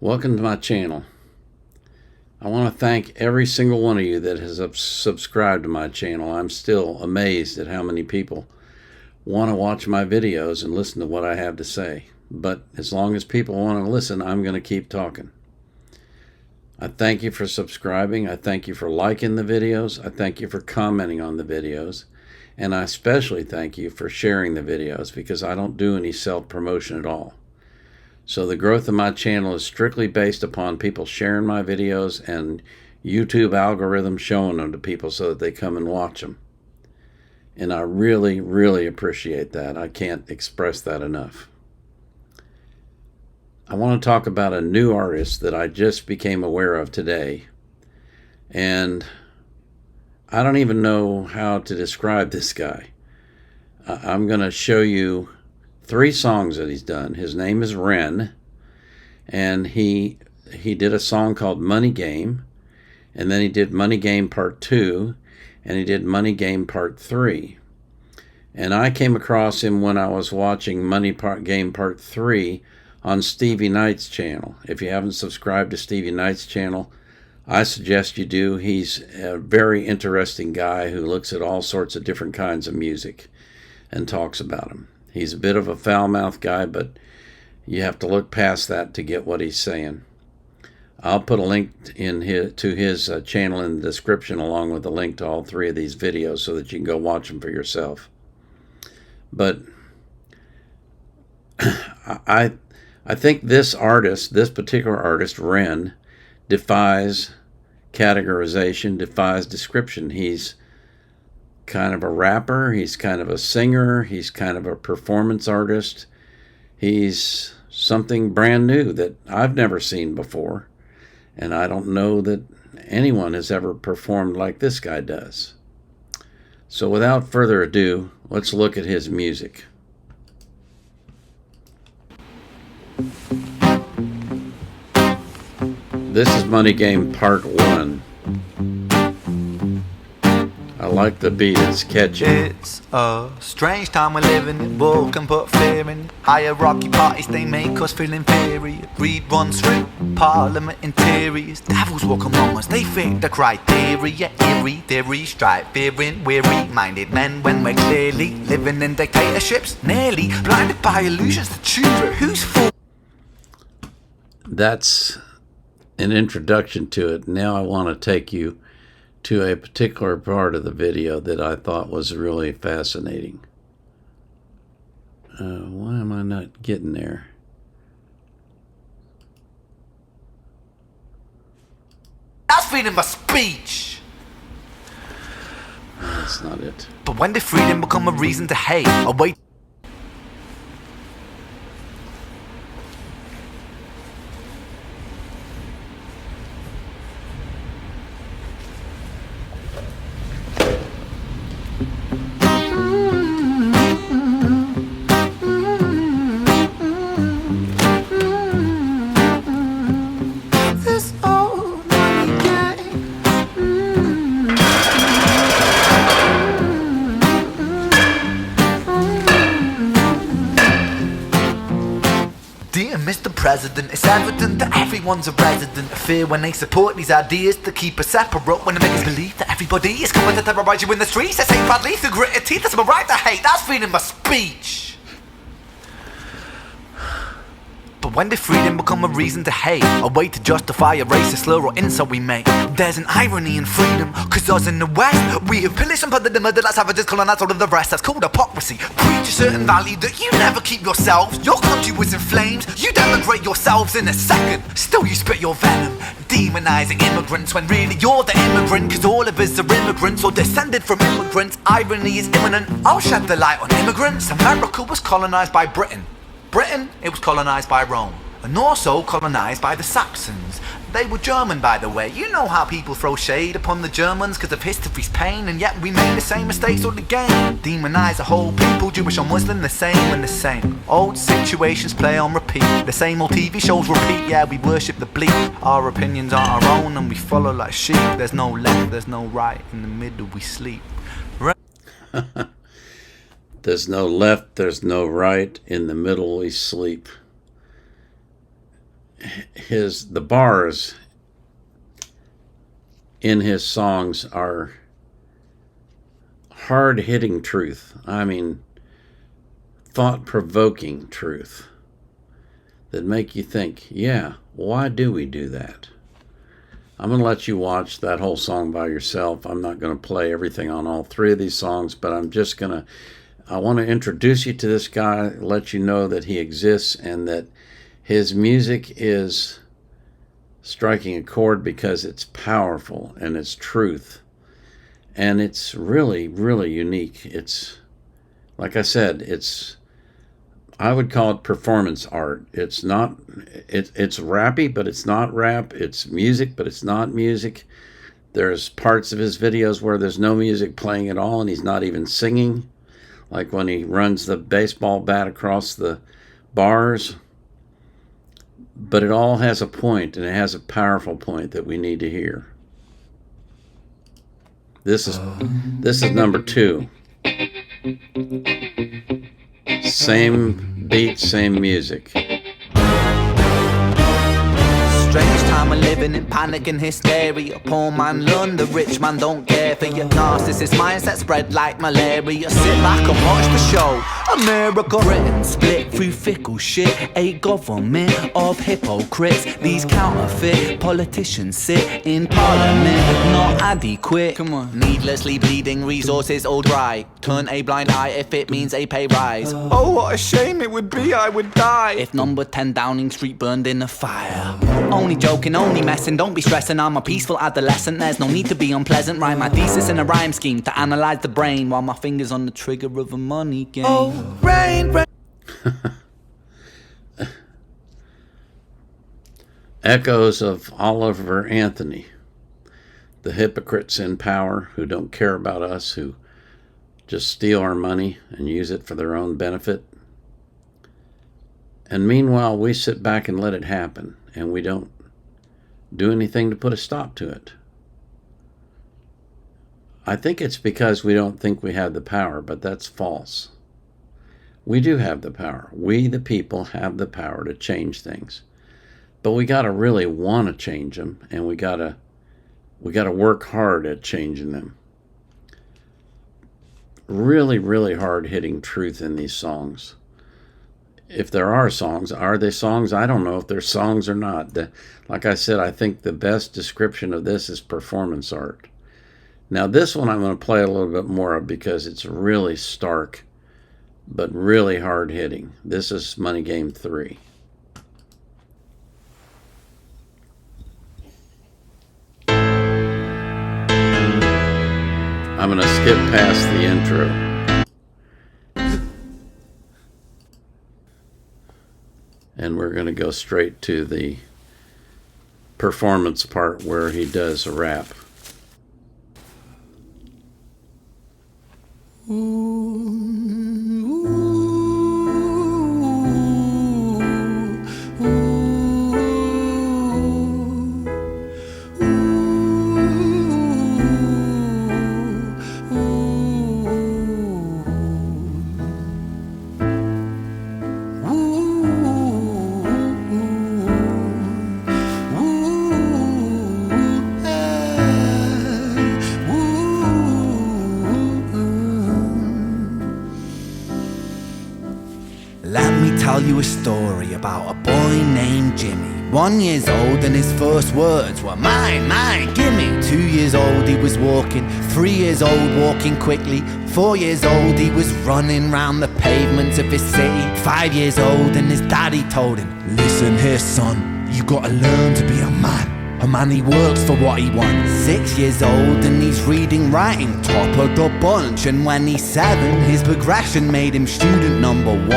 Welcome to my channel. I want to thank every single one of you that has subscribed to my channel. I'm still amazed at how many people want to watch my videos and listen to what I have to say. But as long as people want to listen, I'm going to keep talking. I thank you for subscribing. I thank you for liking the videos. I thank you for commenting on the videos. And I especially thank you for sharing the videos, because I don't do any self-promotion at all. So the growth of my channel is strictly based upon people sharing my videos and YouTube algorithm showing them to people so that they come and watch them. And I really, really appreciate that. I can't express that enough. I want to talk about a new artist that I just became aware of today. And I don't even know how to describe this guy. I'm going to show you 3 songs that he's done. His name is Ren, and he did a song called Money Game, and then he did Money Game Part 2, and he did Money Game Part 3. And I came across him when I was watching Money Game Part 3 on Stevie Knight's channel. If you haven't subscribed to Stevie Knight's channel, I suggest you do. He's a very interesting guy who looks at all sorts of different kinds of music and talks about them. He's a bit of a foul-mouthed guy, but you have to look past that to get what he's saying. I'll put a link to his channel in the description, along with a link to all 3 of these videos, so that you can go watch them for yourself. But I think this particular artist, Ren, defies categorization, defies description. He's kind of a rapper, he's kind of a singer, he's kind of a performance artist. He's something brand new that I've never seen before, and I don't know that anyone has ever performed like this guy does. So without further ado, let's look at his music. This is Money Game Part 1. I like the beat, it's catchy. It's a strange time we're living in. War can put fear in. Hierarchy parties, they make us feel inferior. Greed runs through parliament interiors. Devils walk among us, they fit the criteria. Eerie theory, stripe fearing, weary-minded men, when we're clearly living in dictatorships, nearly blinded by illusions. The truth, who's for? That's an introduction to it. Now I want to take you to a particular part of the video that I thought was really fascinating. Why am I not getting there? That's freedom of speech. That's not it. But when did freedom become a reason to hate? A way Mr. President, it's evident that everyone's a resident of fear when they support these ideas to keep us separate. When they make us believe that everybody is coming to terrorize you in the streets, they say proudly through gritted teeth, that's my right to hate, that's freedom of speech. But when did freedom become a reason to hate? A way to justify a racist slur or insult we make? There's an irony in freedom, cause us in the West, we have pillaged and plundered the murder like savages, colonized all of the rest. That's called hypocrisy. Preach a certain value that you never keep yourselves. Your country was in flames, you denigrate yourselves in a second. Still you spit your venom, demonizing immigrants, when really you're the immigrant, cause all of us are immigrants or descended from immigrants. Irony is imminent, I'll shed the light on immigrants. America was colonized by Britain. Britain, it was colonized by Rome, and also colonized by the Saxons. They were German, by the way. You know how people throw shade upon the Germans because of history's pain, and yet we made the same mistakes all again. Demonize a whole people, Jewish or Muslim, the same and the same. Old situations play on repeat, the same old TV shows repeat. Yeah, we worship the bleak, our opinions aren't our own, and we follow like sheep. There's no left, there's no right, in the middle we sleep. There's no left, there's no right, in the middle we sleep. the bars in his songs are hard-hitting truth. I mean, thought-provoking truth that make you think, yeah, why do we do that? I'm going to let you watch that whole song by yourself. I'm not going to play everything on all three of these songs, but I want to introduce you to this guy, let you know that he exists and that his music is striking a chord because it's powerful and it's truth. And it's really, really unique. It's, like I said, I would call it performance art. It's rappy, but it's not rap. It's music, but it's not music. There's parts of his videos where there's no music playing at all and he's not even singing. Like when he runs the baseball bat across the bars. But it all has a point, and it has a powerful point that we need to hear. This is number 2. Same beat, same music. Strange time we're living in, panic and hysteria. Poor man learn, the rich man don't care for your narcissist mindset spread like malaria. Sit back and watch the show. America, Britain split through fickle shit. A government of hypocrites. These counterfeit politicians sit in parliament, not adequate. Come on, needlessly bleeding, resources all dry. Turn a blind eye if it means a pay rise. Oh, what a shame it would be, I would die if number 10 Downing Street burned in a fire. Only joking, only messing, don't be stressing. I'm a peaceful adolescent, there's no need to be unpleasant. Write my thesis in a rhyme scheme to analyze the brain while my fingers on the trigger of a money game. Oh, rain, rain. Echoes of Oliver Anthony, the hypocrites in power who don't care about us, who just steal our money and use it for their own benefit. And meanwhile, we sit back and let it happen, and we don't do anything to put a stop to it. I think it's because we don't think we have the power, but that's false. We do have the power. We, the people, have the power to change things. But we got to really want to change them, and we got to work hard at changing them. Really, really hard-hitting truth in these songs. If there are songs, are they songs? I don't know if they're songs or not. Like I said, I think the best description of this is performance art. Now this one I'm going to play a little bit more of because it's really stark, but really hard-hitting. This is Money Game 3. I'm going to skip past the intro. And we're going to go straight to the performance part where he does a rap. Tell you a story about a boy named Jimmy. 1 year old and his first words were mine, mine, gimme. 2 years old he was walking, 3 years old walking quickly. 4 years old he was running round the pavements of his city. 5 years old and his daddy told him, listen here son, you gotta learn to be a man. A man he works for what he wants. 6 years old and he's reading, writing, top of the bunch. And when he's 7, his progression made him student number 1.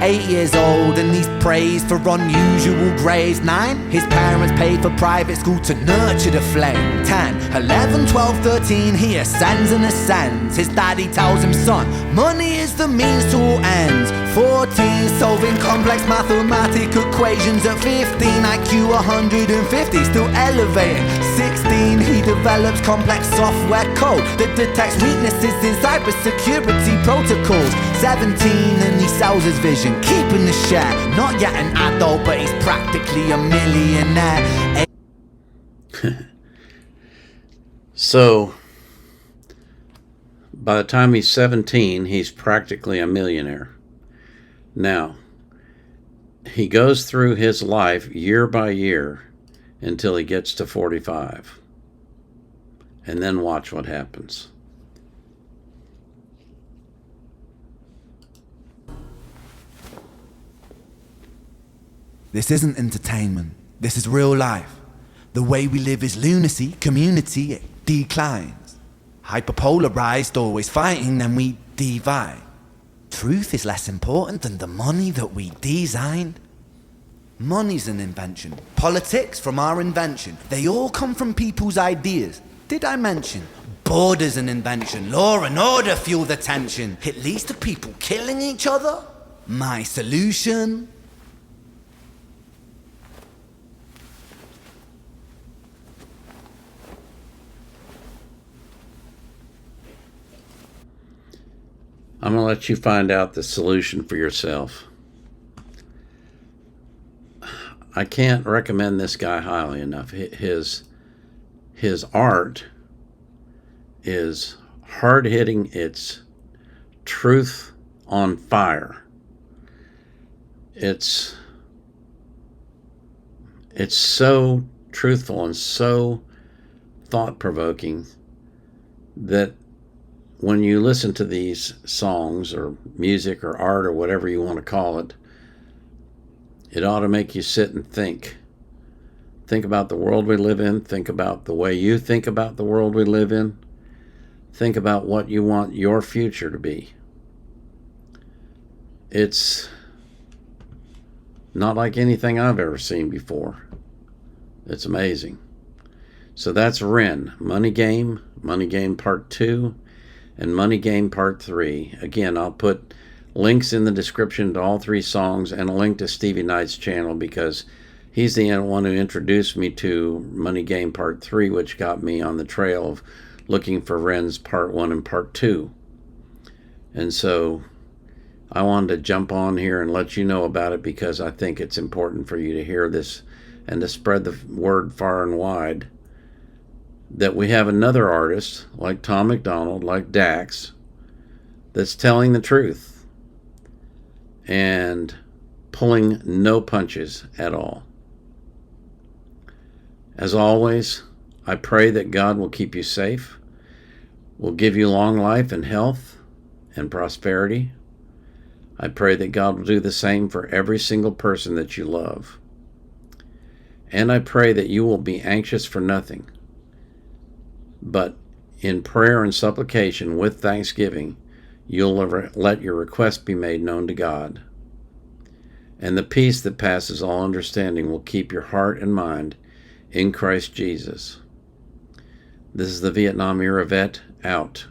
8 years old and he's praised for unusual grades. 9, his parents paid for private school to nurture the flame. 10, 11, 12, 13, he ascends and ascends. His daddy tells him, son, money is the means to all ends. 14, solving complex mathematical equations. At 15, IQ 150, still elevating. 16, 16, he develops complex software code that detects weaknesses in cybersecurity protocols. 17 and he sells his vision, keeping the share. Not yet an adult, but he's practically a millionaire. So, by the time he's 17, he's practically a millionaire. Now, he goes through his life year by year until he gets to 45. And then watch what happens. This isn't entertainment. This is real life. The way we live is lunacy, community, it declines. Hyperpolarized, always fighting, then we divide. Truth is less important than the money that we designed. Money's an invention. Politics from our invention. They all come from people's ideas. Did I mention? Border's an invention. Law and order fuel the tension. It leads to people killing each other. My solution? I'm going to let you find out the solution for yourself. I can't recommend this guy highly enough. His art is hard-hitting. It's truth on fire. It's so truthful and so thought-provoking that when you listen to these songs or music or art or whatever you want to call it, it ought to make you sit and think. Think about the world we live in. Think about the way you think about the world we live in. Think about what you want your future to be. It's not like anything I've ever seen before. It's amazing. So that's Ren, Money Game Part 2, and Money Game Part 3. Again, I'll put links in the description to all 3 songs and a link to Stevie Knight's channel because he's the one who introduced me to Money Game Part 3, which got me on the trail of looking for Ren's Part 1 and Part 2. And so I wanted to jump on here and let you know about it because I think it's important for you to hear this and to spread the word far and wide that we have another artist like Tom MacDonald, like Dax, that's telling the truth and pulling no punches at all. As always, I pray that God will keep you safe, will give you long life and health and prosperity. I pray that God will do the same for every single person that you love. And I pray that you will be anxious for nothing, but in prayer and supplication with thanksgiving, you'll let your request be made known to God. And the peace that passes all understanding will keep your heart and mind in Christ Jesus. This is the Vietnam Era Vet, out.